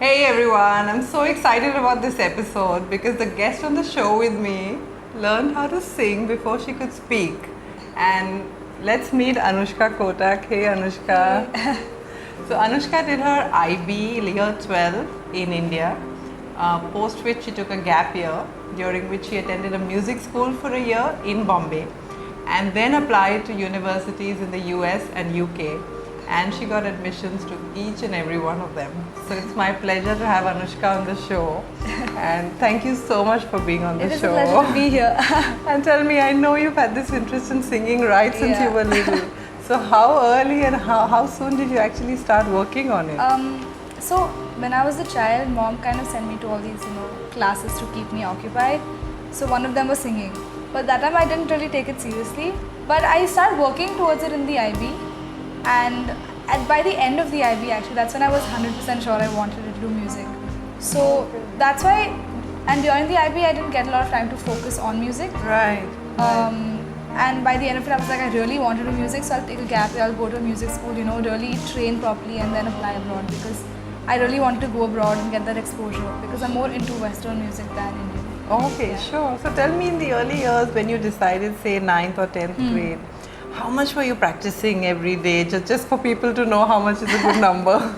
Hey everyone, I'm so excited about this episode because the guest on the show with me learned how to sing before she could speak. And let's meet Anushka Kotak. Hey Anushka. So Anushka did her IB year 12 in India, post which she took a gap year, during which she attended a music school for a year in Bombay and then applied to universities in the US and UK. And she got admissions to each and every one of them. So it's my pleasure to have Anushka on the show. And thank you so much for being on the show. It is a pleasure to be here. And tell me, I know you've had this interest in singing right since you were little. So how early and how soon did you actually start working on it? So when I was a child, mom kind of sent me to all these, classes to keep me occupied. So one of them was singing. But that time I didn't really take it seriously. But I started working towards it in the IB. And by the end of the IB, actually, that's when I was 100% sure I wanted to do music. So that's why, and during the IB, I didn't get a lot of time to focus on music. Right. And by the end of it, I was like, I really want to do music, so I'll take a gap year, I'll go to a music school, really train properly and then apply abroad, because I really wanted to go abroad and get that exposure, because I'm more into Western music than Indian. Okay, sure. So tell me, in the early years when you decided, say, 9th or 10th grade, how much were you practicing every day, just for people to know how much is a good number?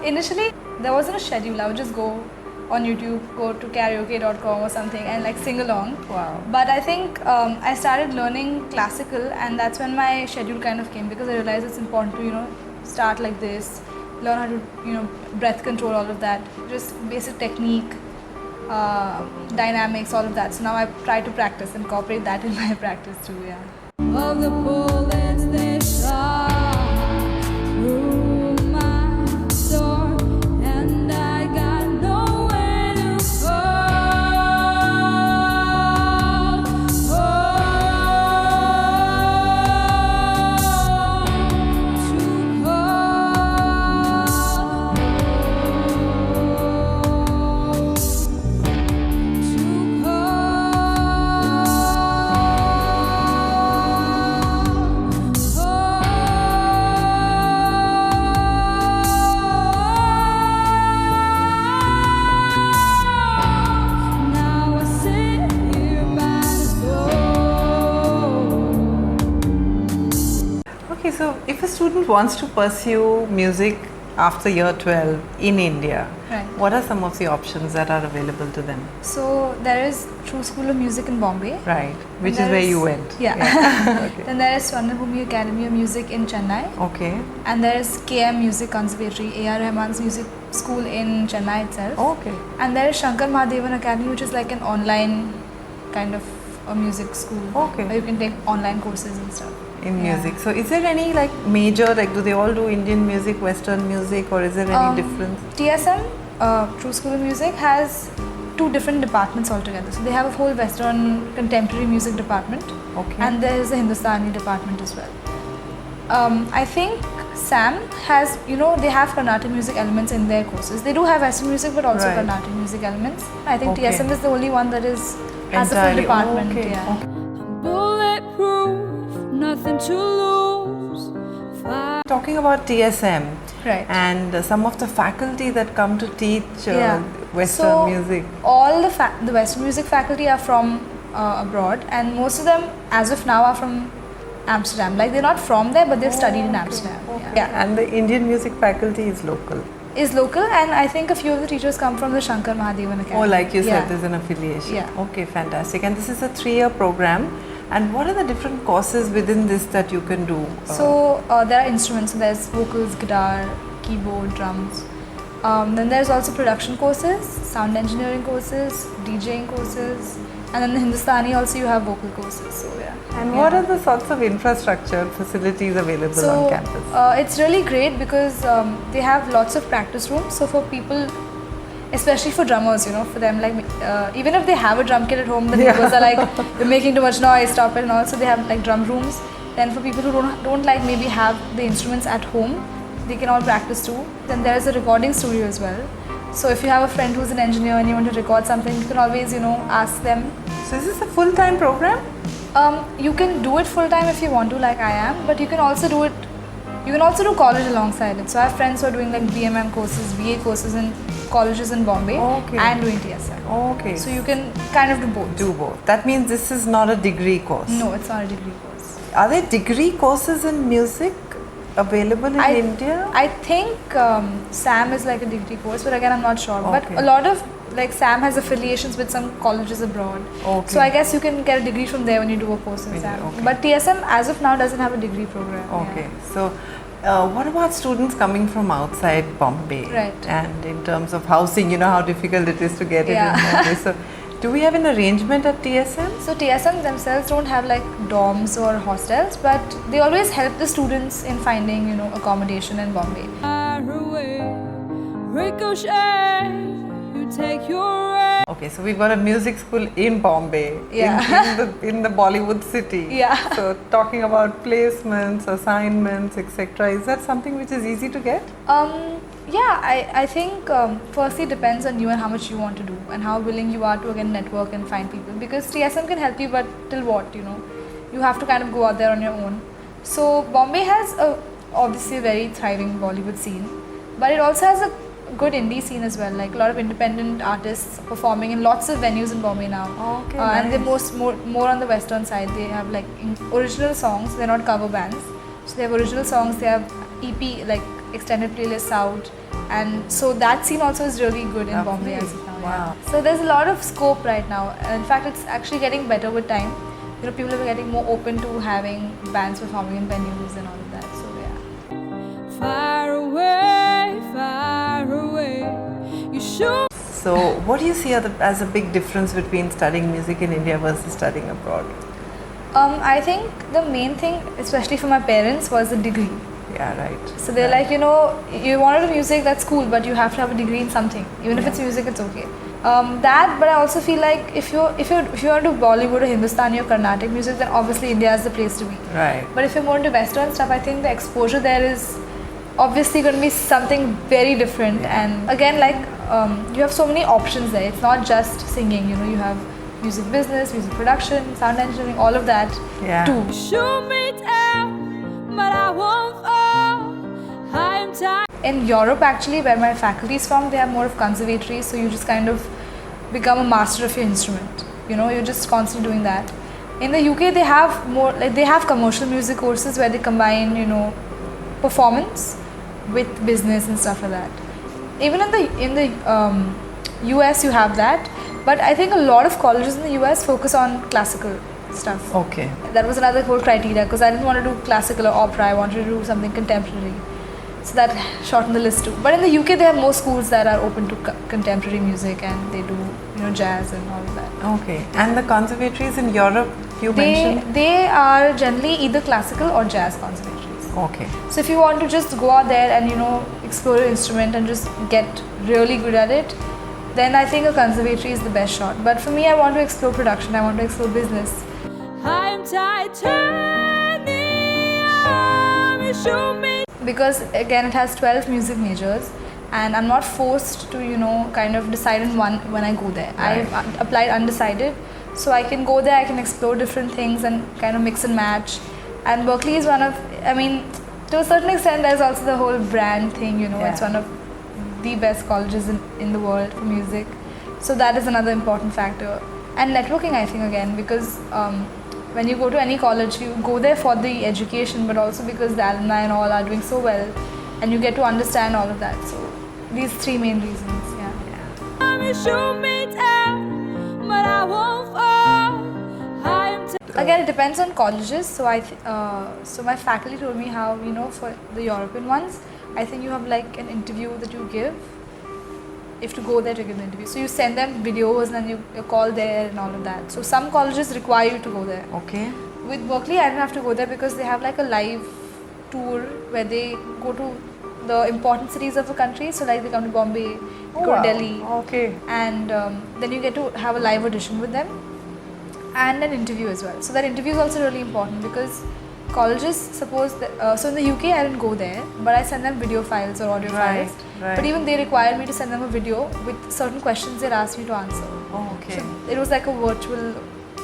Initially, there wasn't a schedule. I would just go on YouTube, go to karaoke.com or something and sing along. Wow. But I think I started learning classical, and that's when my schedule kind of came, because I realized it's important to, start like this, learn how to, breath control, all of that, just basic technique, dynamics, all of that. So now I try to practice, incorporate that in my practice too, Of the bullets they shot through my door, and I got nowhere to Okay, so if a student wants to pursue music after year 12 in India, Right. what are some of the options that are available to them? So there is True School of Music in Bombay. Right, which is there where is- you went. Yeah. Okay. Then there is Swarnabhoomi Academy of Music in Chennai. Okay. And there is KM Music Conservatory, A.R. Rehman's music school in Chennai itself. Okay. And there is Shankar Mahadevan Academy, which is like an online kind of a music school. Okay. Where you can take online courses and stuff. In Yeah. music. So is there any major, do they all do Indian music, Western music, or is there any difference? TSM, True School of Music, has two different departments altogether. So they have a whole Western contemporary music department. Okay. And there is a Hindustani department as well. I think SAM has, they have Carnatic music elements in their courses. They do have Western music, but also Right. Carnatic music elements. I think Okay. TSM is the only one that has a full Entirely. department. Okay. Yeah. Okay. bulletproof, nothing to lose. Talking about TSM, Right. and some of the faculty that come to teach Western So, music. All the Western music faculty are from abroad, and most of them, as of now, are from Amsterdam. They're not from there, but they've studied in Amsterdam. Okay. Yeah. And the Indian music faculty is local. Is local, and I think a few of the teachers come from the Shankar Mahadevan Academy. Oh, like you Yeah. said, there's an affiliation. Yeah. Okay, fantastic. And this is a 3-year program. And what are the different courses within this that you can do? So there are instruments. So there's vocals, guitar, keyboard, drums. Then there's also production courses, sound engineering courses, DJing courses, and then the Hindustani also you have vocal courses. So And what are the sorts of infrastructure facilities available on campus? It's really great because they have lots of practice rooms. So for people, especially for drummers, for them, even if they have a drum kit at home, the neighbors are like, you're making too much noise, stop it. And also they have drum rooms. Then for people who don't maybe have the instruments at home, they can all practice too. Then there is a recording studio as well. So if you have a friend who's an engineer and you want to record something, you can always, ask them. So is this a full-time program? You can do it full time if you want to, like I am, but you can also do it You can also do college alongside it. So I have friends who are doing like BMM courses, BA courses in colleges in Bombay Okay. and doing TSM. Okay. So you can kind of do both. do both. That means this is not a degree course. No, it's not a degree course. Are there degree courses in music available in India? I think SAM is like a degree course, but again I'm not sure. But Okay. a lot of like SAM has affiliations with some colleges abroad. Okay. So I guess you can get a degree from there when you do a course in SAM. Okay. But TSM as of now doesn't have a degree program. Okay. So, what about students coming from outside Bombay? Right. And in terms of housing, you know how difficult it is to get it Yeah. in Bombay. So, do we have an arrangement at TSM? So TSM themselves don't have like dorms or hostels, but they always help the students in finding, you know, accommodation in Bombay. Far away, ricochet, you take your aim. Okay, so we've got a music school in Bombay, Yeah. in the Bollywood city. Yeah. So talking about placements, assignments, etc., is that something which is easy to get? I think firstly depends on you and how much you want to do and how willing you are to again network and find people, because TSM can help you, but till what, you know, you have to kind of go out there on your own. So Bombay has obviously a very thriving Bollywood scene, but it also has a good indie scene as well, like a lot of independent artists performing in lots of venues in Bombay now. Okay, And they're nice. more on the western side. They have like original songs, they're not cover bands. So they have original songs, they have EP, like extended playlists out, and so that scene also is really good in Bombay as of now. Wow. Yeah. So there's a lot of scope right now. In fact, it's actually getting better with time. You know, people are getting more open to having bands performing in venues and all of that. So yeah. Far away, you shoot. So, what do you see as a big difference between studying music in India versus studying abroad? I think the main thing, especially for my parents, was the degree. Yeah, right. So they're like, you know, you want to do music, that's cool, but you have to have a degree in something. Even if it's music, it's okay. But I also feel like if you want to do Bollywood or Hindustani or Carnatic music, then obviously India is the place to be. Right. But if you're more into Western stuff, I think the exposure there is obviously going to be something very different. And again, like you have so many options there. It's not just singing. You know, you have music business, music production, sound engineering, all of that too. Shoot me down, but I won't fall. I'm tired. In Europe, actually, where my faculty is from, they have more of conservatory, so you just kind of become a master of your instrument. You know, you're just constantly doing that. In the UK, they have more, like they have commercial music courses where they combine, you know, performance with business and stuff like that. Even in the US, you have that, but I think a lot of colleges in the US focus on classical stuff. Okay. That was another whole criteria, because I didn't want to do classical or opera. I wanted to do something contemporary. So that shortened the list too. But in the UK, they have more schools that are open to contemporary music, and they do, you know, jazz and all of that. Okay. And the conservatories in Europe, you mentioned? They are generally either classical or jazz conservatories. Okay. So if you want to just go out there and, you know, explore your instrument and just get really good at it, then I think a conservatory is the best shot. But for me, I want to explore production. I want to explore business. I'm titanium. You shoot me. Because again, it has 12 music majors, and I'm not forced to, you know, kind of decide on one when I go there. Right. I've applied undecided, so I can go there, I can explore different things and kind of mix and match. And Berklee is one of, I mean, to a certain extent, there's also the whole brand thing, you know, Yeah. it's one of the best colleges in the world for music. So that is another important factor. And networking, I think, again, because when you go to any college, you go there for the education, but also because the alumni and all are doing so well, and you get to understand all of that. So these three main reasons, yeah. You shoot me down, but I won't fall. I'm Again, it depends on colleges. So so my faculty told me how, you know, for the European ones, I think you have like an interview that you give. If to go there to give the interview, so you send them videos and then you call there and all of that. So some colleges require you to go there. Okay. With Berklee, I didn't have to go there because they have like a live tour where they go to the important cities of the country. So like they come to Bombay, Oh, go wow. to Delhi, Okay. and then you get to have a live audition with them and an interview as well. So that interview is also really important because colleges suppose that, so in the UK I didn't go there, but I send them video files or audio Right, files. right. But even they required me to send them a video with certain questions they'd asked me to answer. Oh, okay. So it was like a virtual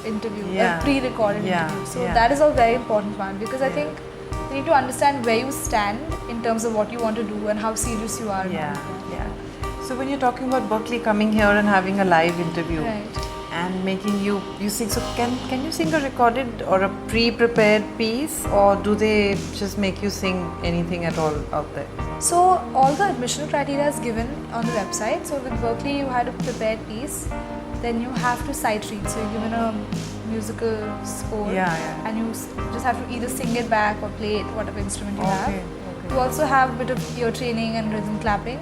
interview, Yeah. a pre-recorded Yeah, interview. So yeah. that is a very important one because I Yeah. think in need to understand where you stand in terms of what you want to do and how serious you are. Yeah, yeah. So when you're talking about Berklee coming here and having a live interview Right. and making you sing, so can you sing a recorded or a pre-prepared piece, or do they just make you sing anything at all out there? So all the admission criteria is given on the website. So with Berklee, you had a prepared piece, then you have to sight read. So you're given a musical score, and you just have to either sing it back or play it, whatever instrument you have. You also have a bit of ear training and rhythm clapping,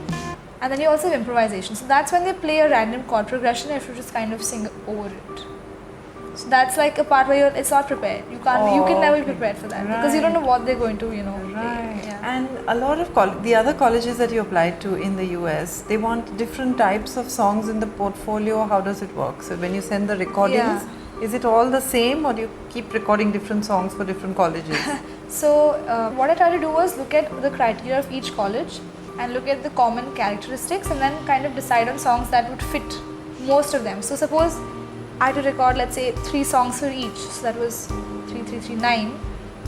and then you also have improvisation. So that's when they play a random chord progression and you just kind of sing over it. So that's like a part where it's not prepared. You can never be prepared for that because you don't know what they're going to, Right. play. Yeah. And a lot of the other colleges that you applied to in the US, they want different types of songs in the portfolio. How does it work? So when you send the recordings, is it all the same, or do you keep recording different songs for different colleges? So what I try to do was look at the criteria of each college and look at the common characteristics and then kind of decide on songs that would fit most of them. So suppose I had to record, let's say, 3 songs for each. So that was 3, 3, 3, 9.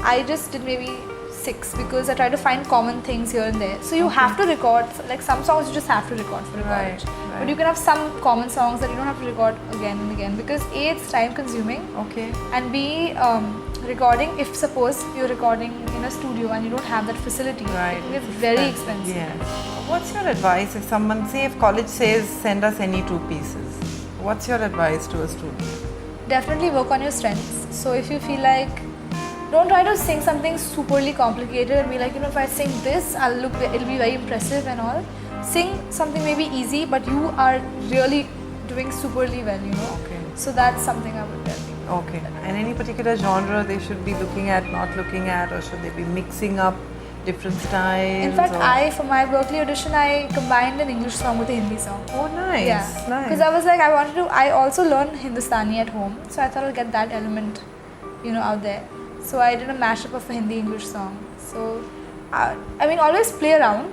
I just did maybe 6 because I try to find common things here and there. So you have to record, like some songs you just have to record for a college. But you can have some common songs that you don't have to record again and again because A, it's time consuming. Okay. And B, recording, if suppose you're recording in a studio and you don't have that facility, it can get very expensive. Yeah. What's your advice if someone, say if college says send us any 2 pieces? What's your advice to a student? Definitely work on your strengths. So if you feel like, don't try to sing something superly complicated and be like, if I sing this, it'll be very impressive and all. Sing something maybe easy, but you are really doing superly well, Okay. So that's something I would tell you. Okay. And any particular genre they should be looking at, not looking at, or should they be mixing up different styles? In fact, for my Berklee audition, I combined an English song with a Hindi song. Oh, nice. Yeah. Nice. Because I was like, I also learned Hindustani at home. So I thought I'll get that element, out there. So I did a mashup of a Hindi-English song. So, always play around.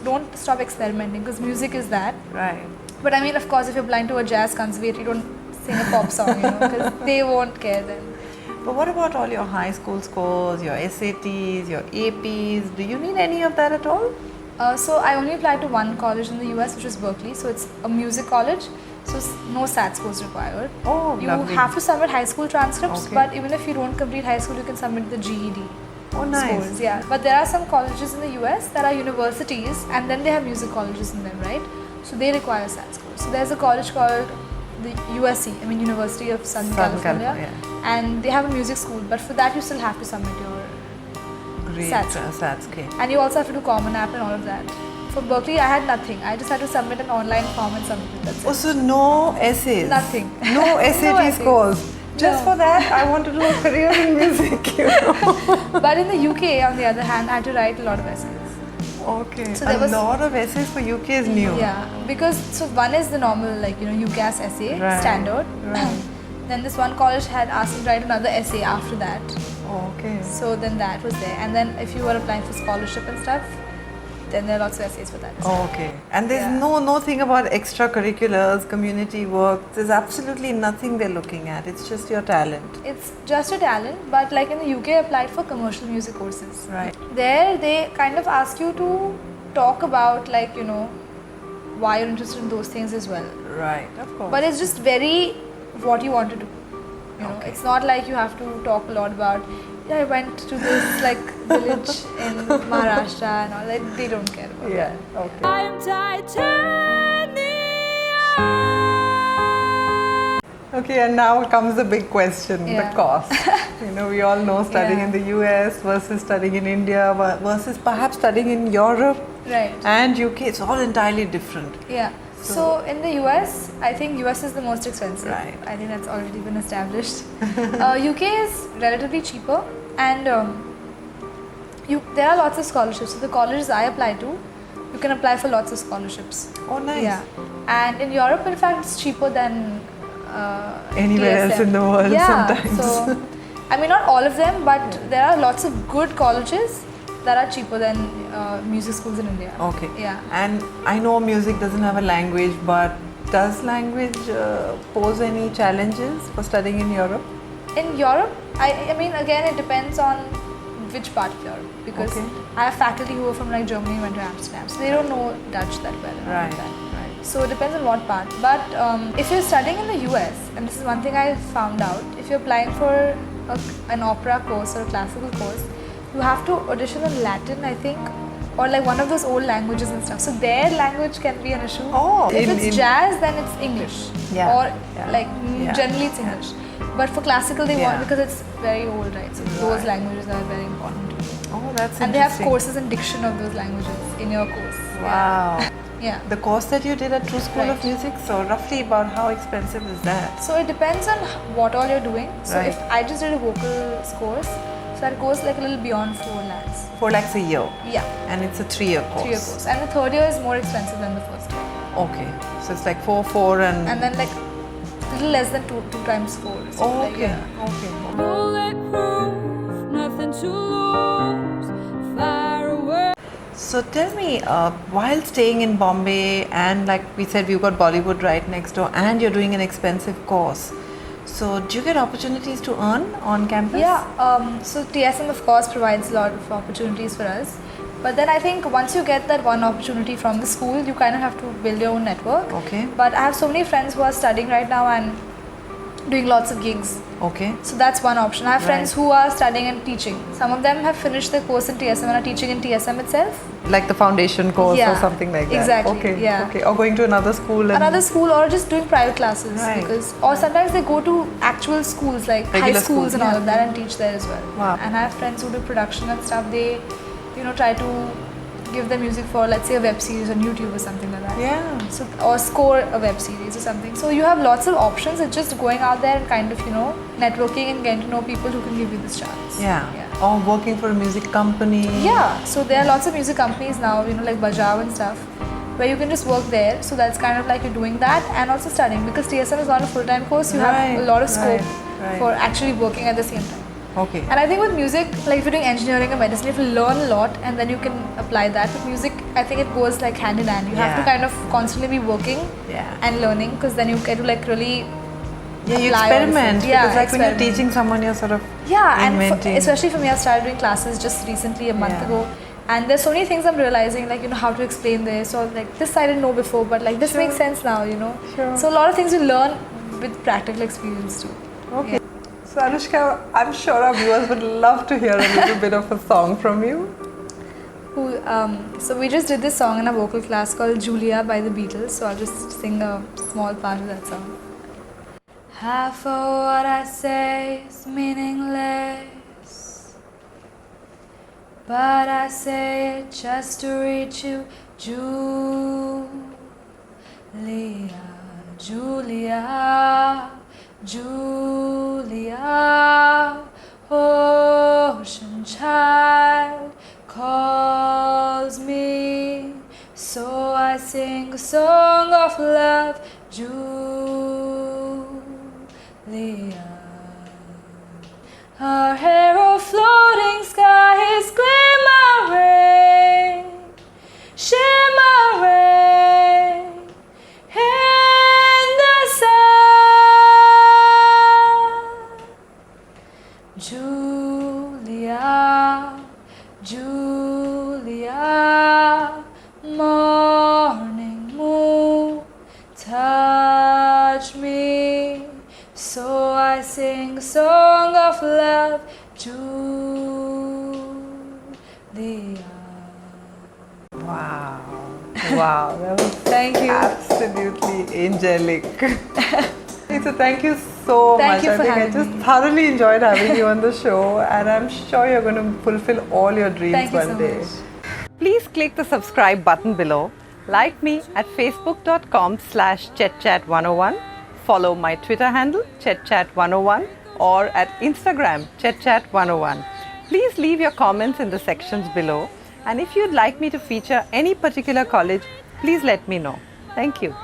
Don't stop experimenting because music is that. Right. But of course, if you're blind to a jazz conservatory, don't sing a pop song, because they won't care then. But what about all your high school scores, your SATs, your APs? Do you need any of that at all? So I only applied to one college in the US, which is Berklee. So it's a music college. So no SAT scores required. Oh, you lovely. have to submit high school transcripts, Okay. but even if you don't complete high school, you can submit the GED. Oh, nice. Scores, yeah. But there are some colleges in the US that are universities, and then they have music colleges in them, right? So they require SAT scores. So there's a college called the USC, University of Southern California, and they have a music school. But for that, you still have to submit your SATs. Okay. And you also have to do Common App and all of that. For Berklee, I had nothing. I just had to submit an online form and submit it. That's Oh, it. so no essays? Nothing. No SAT essays. scores? Just No. for that, I want to do a career in music, But in the UK, on the other hand, I had to write a lot of essays. Okay. So there a was- lot of essays for UK is new. Yeah, because one is the normal UCAS essay, Right. standard. Right. Then this one college had asked me to write another essay after that. Okay. So then that was there. And then if you were applying for scholarship and stuff, then there are lots of essays for that. Okay. And there's Yeah. no thing about extracurriculars, community work. There's absolutely nothing they're looking at. It's just your talent. It's just a talent, but like in the UK, I applied for commercial music courses. Right. There, they kind of ask you to talk about why you're interested in those things as well. Right. Of course. But it's just very what you want to do. Okay. It's not like you have to talk a lot about, I went to this village in Maharashtra and all that. They don't care about Yeah. that. Okay. I'm titanium. Okay, and now comes the big question, Yeah. the cost. We all know studying Yeah. in the US versus studying in India versus perhaps studying in Europe Right. and UK. It's all entirely different. Yeah. So in the US, I think US is the most expensive. Right. I think that's already been established. UK is relatively cheaper, and there are lots of scholarships. So the colleges I apply to, you can apply for lots of scholarships. Oh, nice. Yeah. And in Europe, in fact, it's cheaper than Anywhere else TSM. in the world sometimes. So, not all of them, but there are lots of good colleges that are cheaper than music schools in India. Okay. Yeah. And I know music doesn't have a language, but does language pose any challenges for studying in Europe? In Europe, again, it depends on which part of Europe, because Okay. I have faculty who are from like Germany, went to Amsterdam, so they don't know Dutch that well. and all of Right, that. right. So it depends on what part. But if you're studying in the US, and this is one thing I found out, if you're applying for an opera course or a classical course, you have to audition in Latin, I think, or like one of those old languages and stuff. So their language can be an issue. Oh, if in- it's in- jazz, then it's English. Yeah, Or yeah, like yeah, generally it's English. But for classical, they Yeah. want, because it's very old, right? So those Right. languages are very important. Oh, that's And they have interesting. courses in diction of those languages in your course. Wow. Yeah. The course that you did at True School of Right. Music, so roughly about how expensive is that? So it depends on what all you're doing. So Right. if I just did a vocals course, so that goes like a little beyond 4 lakhs. 4 lakhs a year. Yeah, And it's a 3-year course. 3-year course. And the third year is more expensive than the first year. Okay. So it's like 4 and... And then like a little less than 2 times 4. So Oh, like, okay. yeah. Okay. Bulletproof, nothing to lose. Fire away. So tell me, while staying in Bombay and like we said, we've got Bollywood right next door and you're doing an expensive course. So do you get opportunities to earn on campus? Yeah, so TSM of course provides a lot of opportunities for us. But then I think once you get that one opportunity from the school, you kind of have to build your own network. Okay. But I have so many friends who are studying right now and doing lots of gigs. Okay. So that's one option. I have friends Right. who are studying and teaching. Some of them have finished their course in TSM and are teaching in TSM itself. Like the foundation course or Yeah, something like that. exactly, Okay. yeah. Okay. Or going to another school and Another school, or just doing private classes. Right. Because, or sometimes they go to actual schools like high Regular schools schools, and all yeah. of that and teach there as well. Wow. And I have friends who do production and stuff. They, try to give their music for, let's say, a web series on YouTube or something like that. Yeah. So, or score a web series or something. So you have lots of options. It's just going out there and kind of, networking and getting to know people who can give you this chance. Yeah. Or working for a music company. Yeah. So there are lots of music companies now, like Bajav and stuff, where you can just work there. So that's kind of like you're doing that and also studying, because TSM is not a full-time course. You Right, have a lot of scope right. for actually working at the same time. Okay. And I think with music, like if you're doing engineering or medicine, you have to learn a lot and then you can apply that. With music, I think it goes like hand in hand. You have to Yeah. kind of constantly be working Yeah. and learning, because then you get to like really Yeah, you apply all this experiment. stuff. Yeah, because like when you're experiment. teaching someone, you're sort of and inventing. especially for me, I started doing classes just recently, a month Yeah. ago. And there's so many things I'm realizing, like, how to explain this, or like this I didn't know before, but like this Sure. makes sense now, Sure. So a lot of things you learn with practical experience too. Okay. So Anushka, I'm sure our viewers would love to hear a little bit of a song from you. So we just did this song in a vocal class called Julia by the Beatles, so I'll just sing a small part of that song. Half of what I say is meaningless, but I say it just to reach you, Julia, Julia, Julia, ocean child calls me, so I sing a song of love, Julia. Our hero floating skies glimmering, shimmering in the sun. Julia, Julia, morning moon, touch me, so I sing a song of love, Julia. Wow. Wow. That was Thank you. absolutely angelic. So thank you so Thank much. you I for think I having just me. thoroughly enjoyed having you on the show, and I'm sure you're going to fulfill all your dreams Thank you one so day. much. Please click the subscribe button below. Like me at facebook.com/ChetChat101. Follow my Twitter handle ChetChat101 or at Instagram ChetChat101. Please leave your comments in the sections below. And if you'd like me to feature any particular college, please let me know. Thank you.